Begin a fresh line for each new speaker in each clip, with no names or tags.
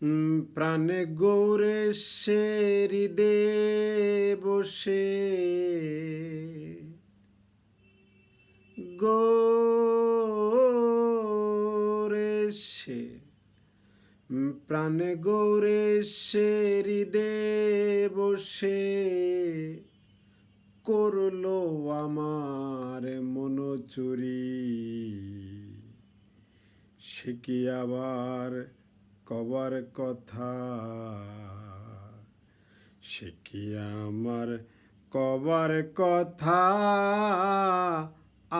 প্রাণে গৌরে সে হৃদে বসে গৌরে সে প্রাণে গৌরে সে হৃদে বসে করলো আমার মন চুরি সে কি আবার কবার কথা সে কি আমার কবার কথা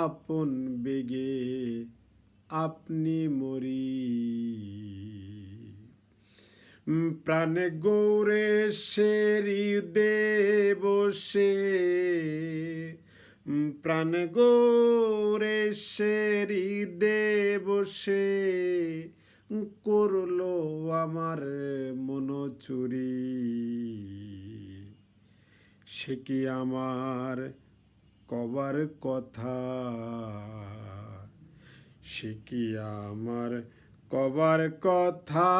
আপন বেগে আপনি মরি প্রাণে গৌরে সে হৃদে বসে প্রাণে গৌরে সে হৃদে বসে করলো আমার মন চুরি সে কি আমার কবার কথা সে কি আমার কবার কথা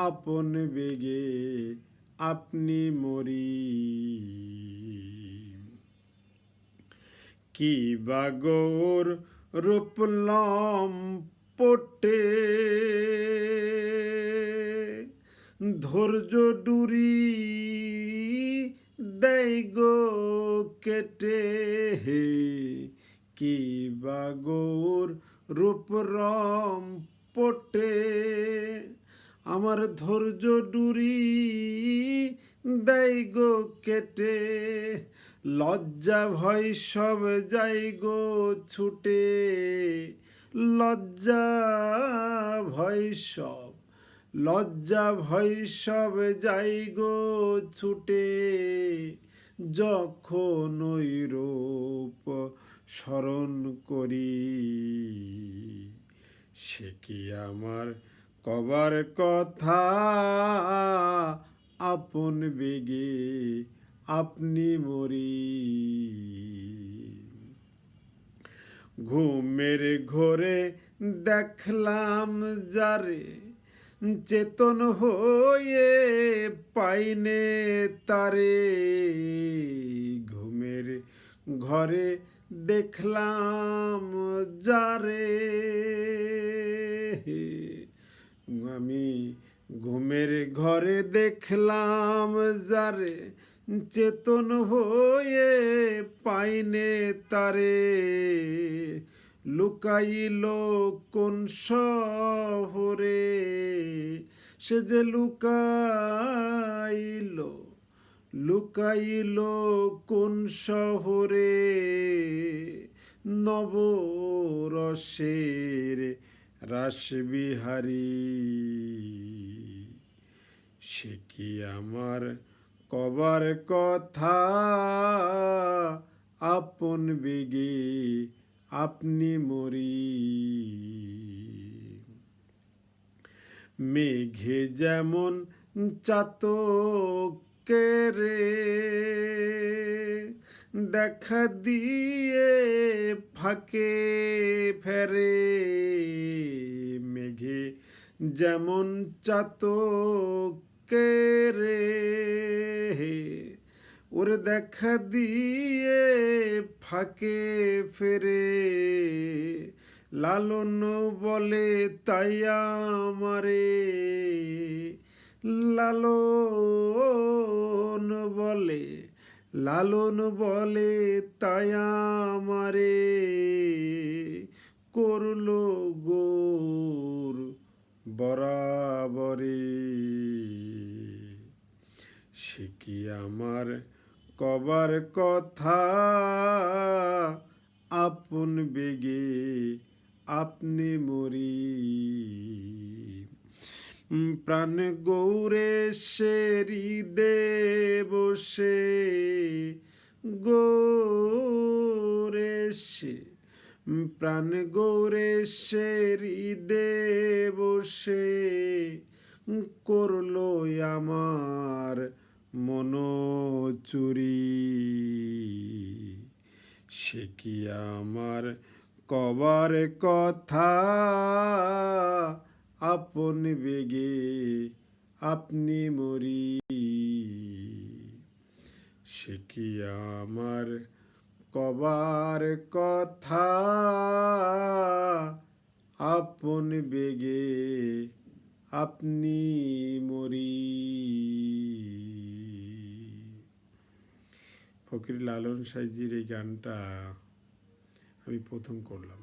আপন বেগে আপনি মরি কি বা গৌর রূপলম পটে ধৈর্য ডুরি দেয় গো কেটে কি বা গৌর রূপরম পটে আমার ধৈর্য ডুরি দেয় গো কেটে লজ্জা ভয় সব যাই গো ছুটে লজ্জা ভয় সব লজ্জা ভয় সব যাই গো ছুটে যখন ওই রূপ স্মরণ করি সে কি আমার কবার কথা আপন বেগে আপনি মরি ঘুমের ঘোরে দেখলাম যারে চেতন হয়ে পাইনে তারে ঘুমের ঘরে দেখলাম যারে আমি ঘুমের ঘরে দেখলাম যারে চেতন হয়ে পাইনে তারে লুকাইল কোন শহরে সে যে লুকাইল কোন শহরে নবরসের রাসবিহারী সে কি আমার কবার কথা আপন বেগে আপনি মরি মেঘে যেমন চাতকের দেখা দিয়ে ফাঁকে ফেরে মেঘে যেমন চাতকের ওরে দেখা দিয়ে ফাঁকে ফেরে লালন বলে তাই আমারে লালন বলে তাই আমারে করলো গোর বরাবরে সে কি আমার কবার কথা আপন বেগে আপনি মরি প্রাণ গৌরে সে হৃদে বসে গৌরে সে প্রাণ গৌরে সে হৃদে বসে করলো আমার মন চুরি সে কি আমার কবার কথা আপন বেগে আপনি মরি। সে কি আমার কবার কথা, আপন বেগে আপনি মরি। ফকির লালন সাইজির এই গানটা আমি প্রথম করলাম।